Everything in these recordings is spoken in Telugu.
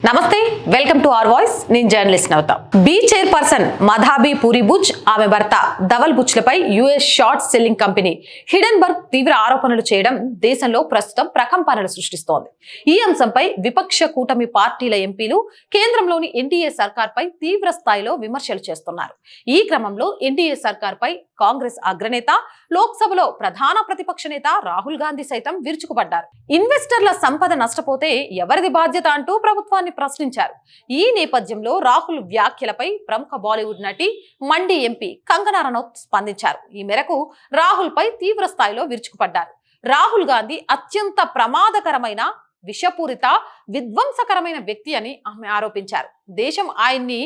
నమస్తే వెల్కమ్ టు అవర్ వాయిస్ నేను జర్నలిస్ట్ నవత బి చైర్పర్సన్ మధాబీ పూరి బుచ్ ఆమె భర్త ధవల్ బుచ్లపై US short selling company Hindenburg తీవ్ర ఆరోపణలు చేయడం దేశంలో ప్రస్తుతం ప్రకంపనలు సృష్టిస్తోంది. ఈ అంశంపై విపక్ష కూటమి పార్టీల ఎంపీలు కేంద్రంలోని ఎన్డీఏ సర్కార్పై తీవ్ర స్థాయిలో విమర్శలు చేస్తున్నారు. ఈ క్రమంలో ఎన్డీఏ సర్కార్పై కాంగ్రెస్ అగ్రనేత, లోక్సభలో ప్రధాన ప్రతిపక్ష నేత రాహుల్ గాంధీ సైతం విరుచుకుపడ్డారు. ఇన్వెస్టర్ల సంపద నష్టపోతే ఎవరిది బాధ్యత అంటూ ప్రభుత్వాన్ని ప్రశ్నించారు. ఈ నేపథ్యంలో రాహుల్ వ్యాఖ్యలపై ప్రముఖ బాలీవుడ్ నటి మండి ఎంపీ కంగనా రనౌత్ స్పందించారు. ఈ మేరకు రాహుల్ పై తీవ్ర స్థాయిలో విరుచుకుపడ్డారు. రాహుల్ గాంధీ అత్యంత ప్రమాదకరమైన, విషపూరిత, విధ్వంసకరమైన వ్యక్తి అని ఆమె ఆరోపించారు. దేశం ఆయన్ని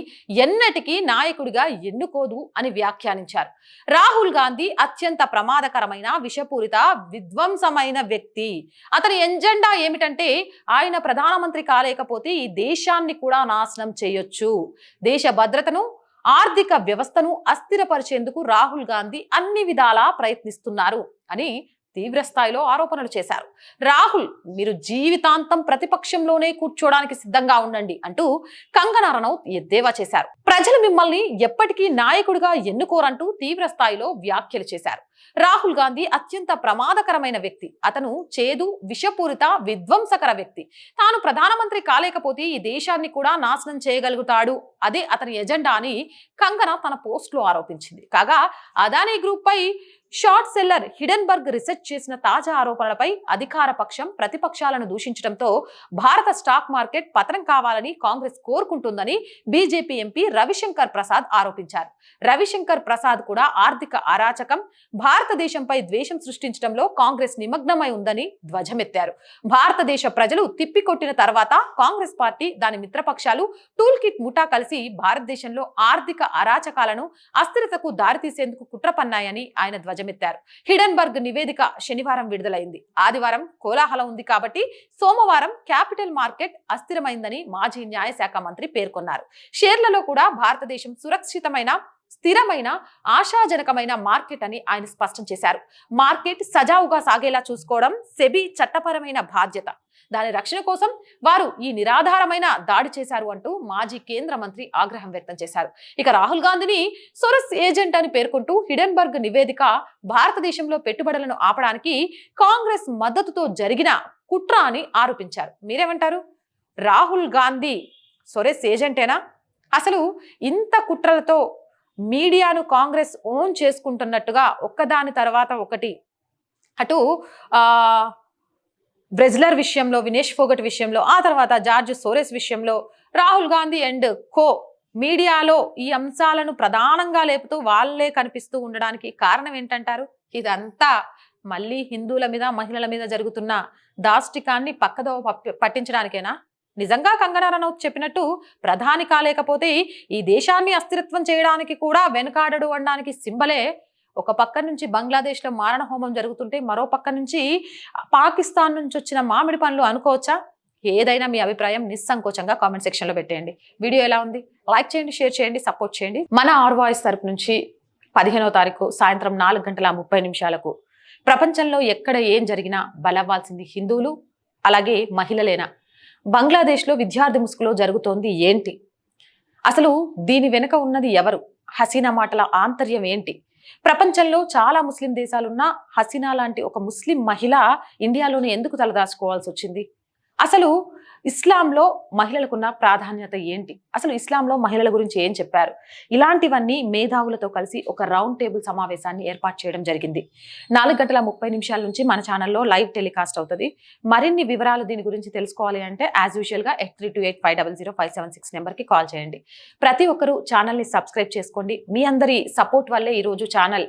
ఎన్నటికీ నాయకుడిగా ఎన్నుకోదు అని వ్యాఖ్యానించారు. రాహుల్ గాంధీ అత్యంత ప్రమాదకరమైన, విషపూరిత, విధ్వంసమైన వ్యక్తి. అతని ఎజెండా ఏమిటంటే ఆయన ప్రధానమంత్రి కాలేకపోతే ఈ దేశాన్ని కూడా నాశనం చేయొచ్చు. దేశ భద్రతను, ఆర్థిక వ్యవస్థను అస్థిరపరిచేందుకు రాహుల్ గాంధీ అన్ని విధాలా ప్రయత్నిస్తున్నారు అని తీవ్ర స్థాయిలో ఆరోపణలు చేశారు. రాహుల్, మీరు జీవితాంతం ప్రతిపక్షంలోనే కూర్చోడానికి సిద్ధంగా ఉండండి అంటూ కంగనా రనౌత్ ఎద్దేవా చేశారు. ప్రజలు మిమ్మల్ని ఎప్పటికీ నాయకుడిగా ఎన్నుకోరంటూ తీవ్ర స్థాయిలో వ్యాఖ్యలు చేశారు. రాహుల్ గాంధీ అత్యంత ప్రమాదకరమైన వ్యక్తి. అతను చేదు, విషపూరిత, విధ్వంసకర వ్యక్తి. తాను ప్రధానమంత్రి కాలేకపోతే ఈ దేశాన్ని కూడా నాశనం చేయగలుగుతాడు. అదే అతని ఎజెండా అని కంగనా తన పోస్ట్ లో ఆరోపించింది. కాగా అదానీ గ్రూప్ పై షార్ట్ సెల్లర్ హిడెన్బర్గ్ రీసెర్చ్ చేసిన తాజా ఆరోపణలపై అధికార పక్షం ప్రతిపక్షాలను దూషించడంతో భారత స్టాక్ మార్కెట్ పతనం కావాలని కాంగ్రెస్ కోరుకుంటుందని బీజేపీ ఎంపీ రవిశంకర్ ప్రసాద్ ఆరోపించారు. రవిశంకర్ ప్రసాద్ కూడా ఆర్థిక అరాచకం, భారతదేశంపై ద్వేషం సృష్టించడంలో కాంగ్రెస్ నిమగ్నమై ఉందని ధ్వజమెత్తారు. భారతదేశ ప్రజలు తిప్పికొట్టిన తర్వాత కాంగ్రెస్ పార్టీ, దాని మిత్రపక్షాలు టూల్ కిట్ ముఠా కలిసి భారతదేశంలో ఆర్థిక అరాచకాలను, అస్థిరతకు దారితీసేందుకు కుట్ర పన్నాయని ఆయన ధ్వజమెత్తారు. హిడెన్బర్గ్ నివేదిక శనివారం విడుదలైంది. ఆదివారం కోలాహలం ఉంది కాబట్టి సోమవారం క్యాపిటల్ మార్కెట్ అస్థిరమైందని మాజీ న్యాయశాఖ మంత్రి పేర్కొన్నారు. షేర్లలో కూడా భారతదేశం సురక్షితమైన, స్థిరమైన, ఆశాజనకమైన మార్కెట్ అని ఆయన స్పష్టం చేశారు. మార్కెట్ సజావుగా సాగేలా చూసుకోవడం సెబీ చట్టపరమైన బాధ్యత. దాని రక్షణ కోసం వారు ఈ నిరాధారమైన దాడి చేశారు అంటూ మాజీ కేంద్ర మంత్రి ఆగ్రహం వ్యక్తం చేశారు. ఇక రాహుల్ గాంధీని సొరస్ ఏజెంట్ అని పేర్కొంటూ హిడెన్బర్గ్ నివేదిక భారతదేశంలో పెట్టుబడులను ఆపడానికి కాంగ్రెస్ మద్దతుతో జరిగిన కుట్ర అని ఆరోపించారు. మీరేమంటారు? రాహుల్ గాంధీ సొరస్ ఏజెంటేనా? అసలు ఇంత కుట్రలతో మీడియాను కాంగ్రెస్ ఓన్ చేసుకుంటున్నట్టుగా ఒక్కదాని తర్వాత ఒకటి, అటు బ్రెజ్లర్ విషయంలో, వినేష్ ఫోగట్ విషయంలో, ఆ తర్వాత జార్జ్ సోరెస్ విషయంలో రాహుల్ గాంధీ అండ్ కో మీడియాలో ఈ అంశాలను ప్రధానంగా లేపుతూ వాళ్ళే కనిపిస్తూ ఉండడానికి కారణం ఏంటంటారు? ఇదంతా మళ్ళీ హిందువుల మీద, మహిళల మీద జరుగుతున్న దాష్టికాన్ని పక్కదో పట్టించడానికేనా? నిజంగా కంగనా రనౌత్ చెప్పినట్టు ప్రధాని కాలేకపోతే ఈ దేశాన్ని అస్థిరత్వం చేయడానికి కూడా వెనుకాడడు అనడానికి సింబలే. ఒక పక్క నుంచి బంగ్లాదేశ్లో మారణ హోమం జరుగుతుంటే మరో పక్క నుంచి పాకిస్తాన్ నుంచి వచ్చిన మామిడి పండ్లు అనుకోవచ్చా? ఏదైనా మీ అభిప్రాయం నిస్సంకోచంగా కామెంట్ సెక్షన్లో పెట్టేయండి. వీడియో ఎలా ఉంది? లైక్ చేయండి, షేర్ చేయండి, సపోర్ట్ చేయండి. మన ఆర్ వాయిస్ తరపు నుంచి 15వ తారీఖు సాయంత్రం 4:30 ప్రపంచంలో ఎక్కడ ఏం జరిగినా బలవ్వాల్సింది హిందువులు, అలాగే మహిళలేనా? బంగ్లాదేశ్లో విద్యార్థి ముసుగులో జరుగుతోంది ఏంటి? అసలు దీని వెనుక ఉన్నది ఎవరు? హసీనా మాటల ఆంతర్యం ఏంటి? ప్రపంచంలో చాలా ముస్లిం దేశాలున్నా హసీనా లాంటి ఒక ముస్లిం మహిళ ఇండియాలోనే ఎందుకు తలదాచుకోవాల్సి వచ్చింది? అసలు ఇస్లాంలో మహిళలకున్న ప్రాధాన్యత ఏంటి? అసలు ఇస్లాంలో మహిళల గురించి ఏం చెప్పారు? ఇలాంటివన్నీ మేధావులతో కలిసి ఒక రౌండ్ టేబుల్ సమావేశాన్ని ఏర్పాటు చేయడం జరిగింది. 4:30 నుంచి మన ఛానల్లో లైవ్ టెలికాస్ట్ అవుతుంది. మరిన్ని వివరాలు దీని గురించి తెలుసుకోవాలి అంటే యాజ్ యూజువల్గా 8328500576 నెంబర్కి కాల్ చేయండి. ప్రతి ఒక్కరూ ఛానల్ని సబ్స్క్రైబ్ చేసుకోండి. మీ అందరి సపోర్ట్ వల్లే ఈరోజు ఛానల్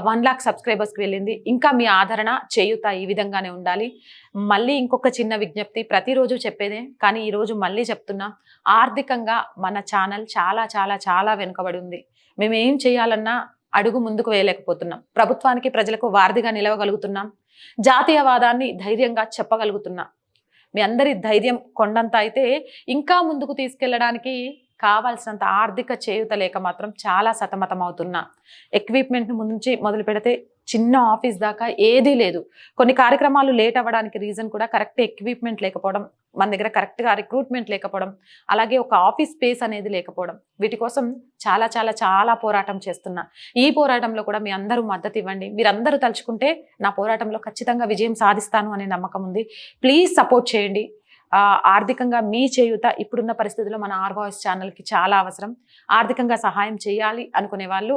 1 lakh సబ్స్క్రైబర్స్కి వెళ్ళింది. ఇంకా మీ ఆదరణ, చేయూత ఈ విధంగానే ఉండాలి. మళ్ళీ ఇంకొక చిన్న విజ్ఞప్తి, ప్రతిరోజు చెప్పేదే కానీ ఈరోజు మళ్ళీ చెప్తున్నా, ఆర్థికంగా మన ఛానల్ చాలా చాలా చాలా వెనుకబడి ఉంది. మేము ఏం చేయాలన్నా అడుగు ముందుకు వేయలేకపోతున్నాం. ప్రభుత్వానికి, ప్రజలకు వారధిగా నిలవగలుగుతున్నాం. జాతీయవాదాన్ని ధైర్యంగా చెప్పగలుగుతున్నాం. మీ అందరి ధైర్యం కొండంత అయితే ఇంకా ముందుకు తీసుకెళ్లడానికి కావాల్సినంత ఆర్థిక చేయూత లేక మాత్రం చాలా సతమతం అవుతున్నా. ఎక్విప్మెంట్ నుంచి మొదలు పెడితే చిన్న ఆఫీస్ దాకా ఏదీ లేదు. కొన్ని కార్యక్రమాలు లేట్ అవ్వడానికి రీజన్ కూడా కరెక్ట్ ఎక్విప్మెంట్ లేకపోవడం, మన దగ్గర కరెక్ట్గా రిక్రూట్మెంట్ లేకపోవడం, అలాగే ఒక ఆఫీస్ స్పేస్ అనేది లేకపోవడం. వీటి కోసం చాలా చాలా చాలా పోరాటం చేస్తున్నా. ఈ పోరాటంలో కూడా మీ అందరూ మద్దతు ఇవ్వండి. మీరందరూ తలుచుకుంటే నా పోరాటంలో ఖచ్చితంగా విజయం సాధిస్తాను అనే నమ్మకం ఉంది. ప్లీజ్ సపోర్ట్ చేయండి. ఆర్థికంగా మీ చేయూత ఇప్పుడున్న పరిస్థితుల్లో మన ఆర్ వాయిస్ ఛానల్కి చాలా అవసరం. ఆర్థికంగా సహాయం చేయాలి అనుకునే వాళ్ళు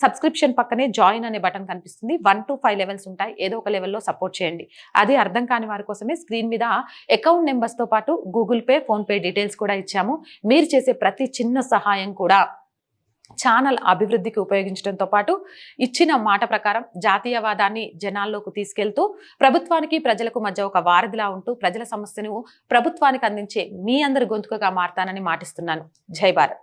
సబ్స్క్రిప్షన్ పక్కనే జాయిన్ అనే బటన్ కనిపిస్తుంది. 1 to 5 లెవెల్స్ ఉంటాయి. ఏదో ఒక లెవెల్లో సపోర్ట్ చేయండి. అది అర్థం కాని వారి కోసమే స్క్రీన్ మీద అకౌంట్ నెంబర్స్తో పాటు గూగుల్ పే, ఫోన్పే డీటెయిల్స్ కూడా ఇచ్చాము. మీరు చేసే ప్రతి చిన్న సహాయం కూడా ఛానల్ అభివృద్ధికి ఉపయోగించడంతో పాటు ఇచ్చిన మాట ప్రకారం జాతీయవాదాన్ని జనాల్లోకి తీసుకెళ్తూ ప్రభుత్వానికి ప్రజలకు మధ్య ఒక వారధిలా ఉంటూ ప్రజల సమస్యను ప్రభుత్వానికి అందించే మీ అందరి గొంతుకగా మారతానని మాటిస్తున్నాను. జై భారత్.